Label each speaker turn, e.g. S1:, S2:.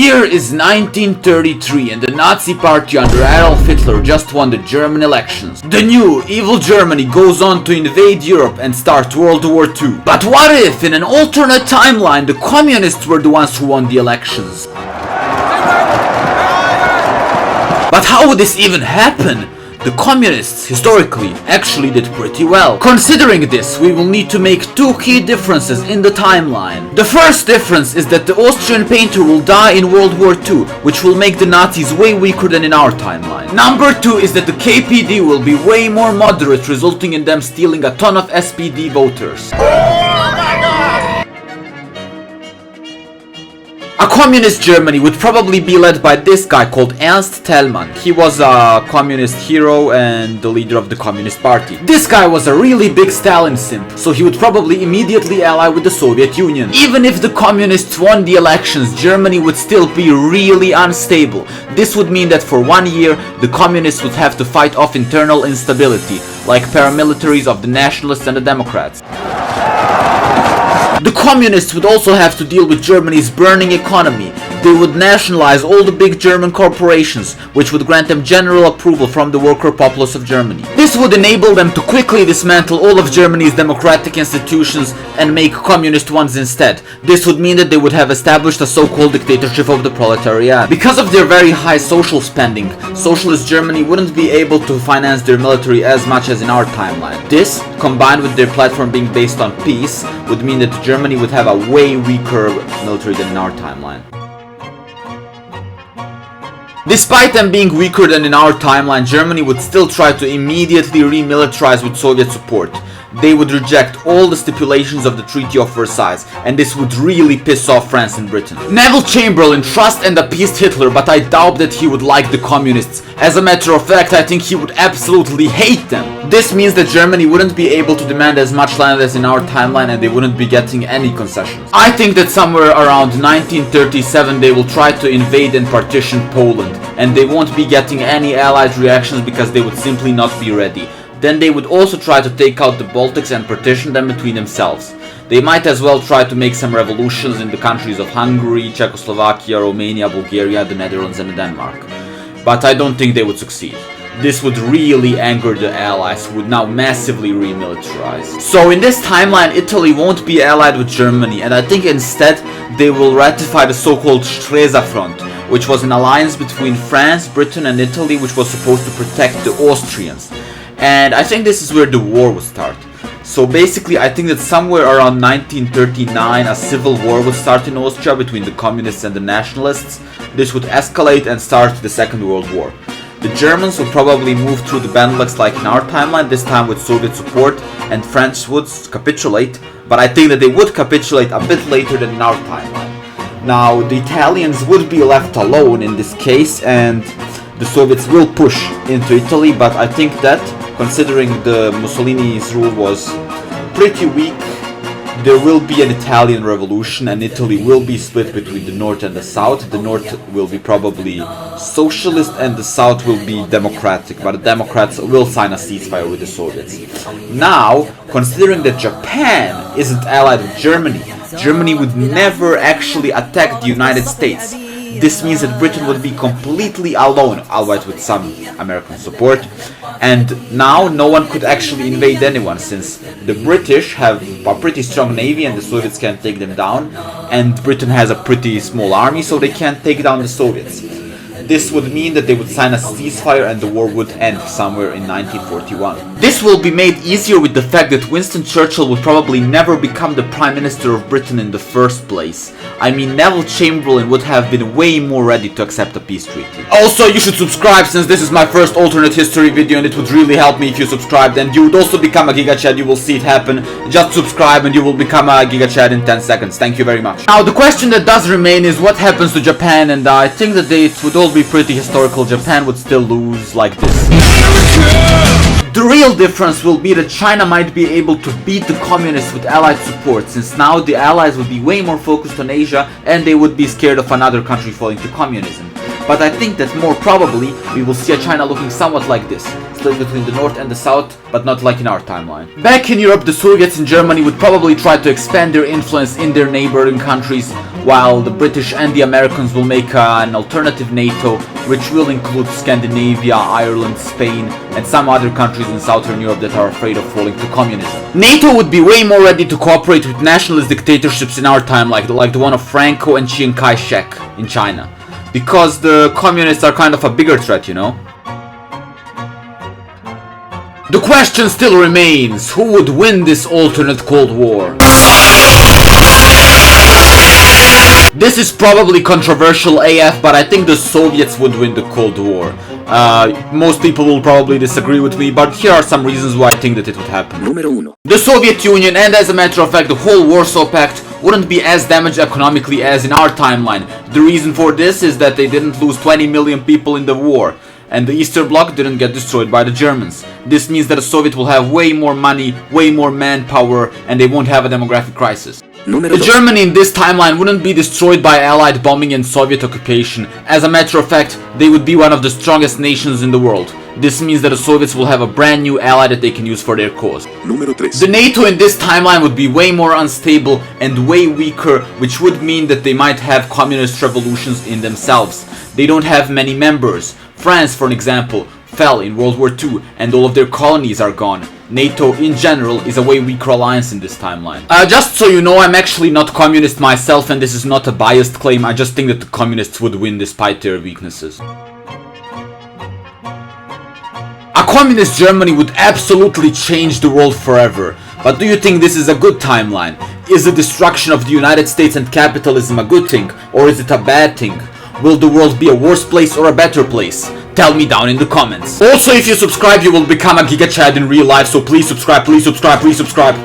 S1: year is 1933 and the Nazi party under Adolf Hitler just won the German elections. The new, evil Germany goes on to invade Europe and start World War II. But what if, in an alternate timeline, the communists were the ones who won the elections? But how would this even happen? The communists, historically, actually did pretty well. Considering this, we will need to make two key differences in the timeline. The first difference is that the Austrian painter will die in World War II, which will make the Nazis way weaker than in our timeline. Number two is that the KPD will be way more moderate, resulting in them stealing a ton of SPD voters. A communist Germany would probably be led by this guy called Ernst Thälmann. He was a communist hero and the leader of the Communist Party. This guy was a really big Stalin simp, so he would probably immediately ally with the Soviet Union. Even if the communists won the elections, Germany would still be really unstable. This would mean that for 1 year, the communists would have to fight off internal instability, like paramilitaries of the nationalists and the Democrats. The communists would also have to deal with Germany's burning economy. They would nationalize all the big German corporations, which would grant them general approval from the worker populace of Germany. This would enable them to quickly dismantle all of Germany's democratic institutions and make communist ones instead. This would mean that they would have established a so-called dictatorship of the proletariat. Because of their very high social spending, socialist Germany wouldn't be able to finance their military as much as in our timeline. This, combined with their platform being based on peace, would mean that Germany would have a way weaker military than in our timeline. Despite them being weaker than in our timeline, Germany would still try to immediately remilitarize with Soviet support. They would reject all the stipulations of the Treaty of Versailles, and this would really piss off France and Britain. Neville Chamberlain trusted and appeased Hitler, but I doubt that he would like the communists. As a matter of fact, I think he would absolutely hate them. This means that Germany wouldn't be able to demand as much land as in our timeline, and they wouldn't be getting any concessions. I think that somewhere around 1937 they will try to invade and partition Poland, and they won't be getting any allied reactions because they would simply not be ready. Then they would also try to take out the Baltics and partition them between themselves. They might as well try to make some revolutions in the countries of Hungary, Czechoslovakia, Romania, Bulgaria, the Netherlands and Denmark. But I don't think they would succeed. This would really anger the Allies, who would now massively remilitarize. So in this timeline, Italy won't be allied with Germany, and I think instead they will ratify the so-called Stresa Front, which was an alliance between France, Britain and Italy, which was supposed to protect the Austrians. And I think this is where the war would start. So basically, I think that somewhere around 1939 a civil war would start in Austria between the communists and the nationalists. This would escalate and start the Second World War. The Germans would probably move through the Benelux like in our timeline, this time with Soviet support, and France would capitulate, but I think that they would capitulate a bit later than in our timeline. Now, the Italians would be left alone in this case, and the Soviets will push into Italy, but I think that, considering the Mussolini's rule was pretty weak, there will be an Italian revolution and Italy will be split between the north and the south. The north will be probably socialist and the south will be democratic, but the Democrats will sign a ceasefire with the Soviets. Now, considering that Japan isn't allied with Germany, Germany would never actually attack the United States. This means that Britain would be completely alone, albeit with some American support, and now no one could actually invade anyone, since the British have a pretty strong navy and the Soviets can't take them down, and Britain has a pretty small army, so they can't take down the Soviets. This would mean that they would sign a ceasefire and the war would end somewhere in 1941. This will be made easier with the fact that Winston Churchill would probably never become the Prime Minister of Britain in the first place. I mean, Neville Chamberlain would have been way more ready to accept a peace treaty. Also, you should subscribe, since this is my first alternate history video and it would really help me if you subscribed, and you would also become a Giga Chad. You will see it happen. Just subscribe and you will become a Giga Chad in 10 seconds. Thank you very much. Now, the question that does remain is what happens to Japan, and I think that it would all be pretty historical. Japan would still lose like this. The real difference will be that China might be able to beat the communists with allied support, since now the allies would be way more focused on Asia and they would be scared of another country falling to communism. But I think that more probably we will see a China looking somewhat like this, split between the north and the south, but not like in our timeline. Back in Europe, the Soviets and Germany would probably try to expand their influence in their neighboring countries, while the British and the Americans will make an alternative NATO, which will include Scandinavia, Ireland, Spain, and some other countries in Southern Europe that are afraid of falling to communism. NATO would be way more ready to cooperate with nationalist dictatorships in our time, like the one of Franco and Chiang Kai-shek in China, because the communists are kind of a bigger threat, you know? The question still remains, who would win this alternate Cold War? This is probably controversial AF, but I think the Soviets would win the Cold War. Most people will probably disagree with me, but here are some reasons why I think that it would happen.
S2: Numero 1.
S1: The Soviet Union, and as a matter of fact the whole Warsaw Pact, wouldn't be as damaged economically as in our timeline. The reason for this is that they didn't lose 20 million people in the war, and the Eastern Bloc didn't get destroyed by the Germans. This means that the Soviet will have way more money, way more manpower, and they won't have a demographic crisis.
S2: Numero 2.
S1: Germany in this timeline wouldn't be destroyed by Allied bombing and Soviet occupation. As a matter of fact, they would be one of the strongest nations in the world. This means that the Soviets will have a brand new ally that they can use for their cause.
S2: Numero 3.
S1: The NATO in this timeline would be way more unstable and way weaker, which would mean that they might have communist revolutions in themselves. They don't have many members. France, for an example, fell in World War II and all of their colonies are gone. NATO in general is a way weaker alliance in this timeline. Just so you know, I'm actually not communist myself, and this is not a biased claim. I just think that the communists would win despite their weaknesses. A communist Germany would absolutely change the world forever. But do you think this is a good timeline? Is the destruction of the United States and capitalism a good thing, or is it a bad thing? Will the world be a worse place or a better place? Tell me down in the comments. Also, if you subscribe, you will become a Giga Chad in real life, so please subscribe, please subscribe, please subscribe.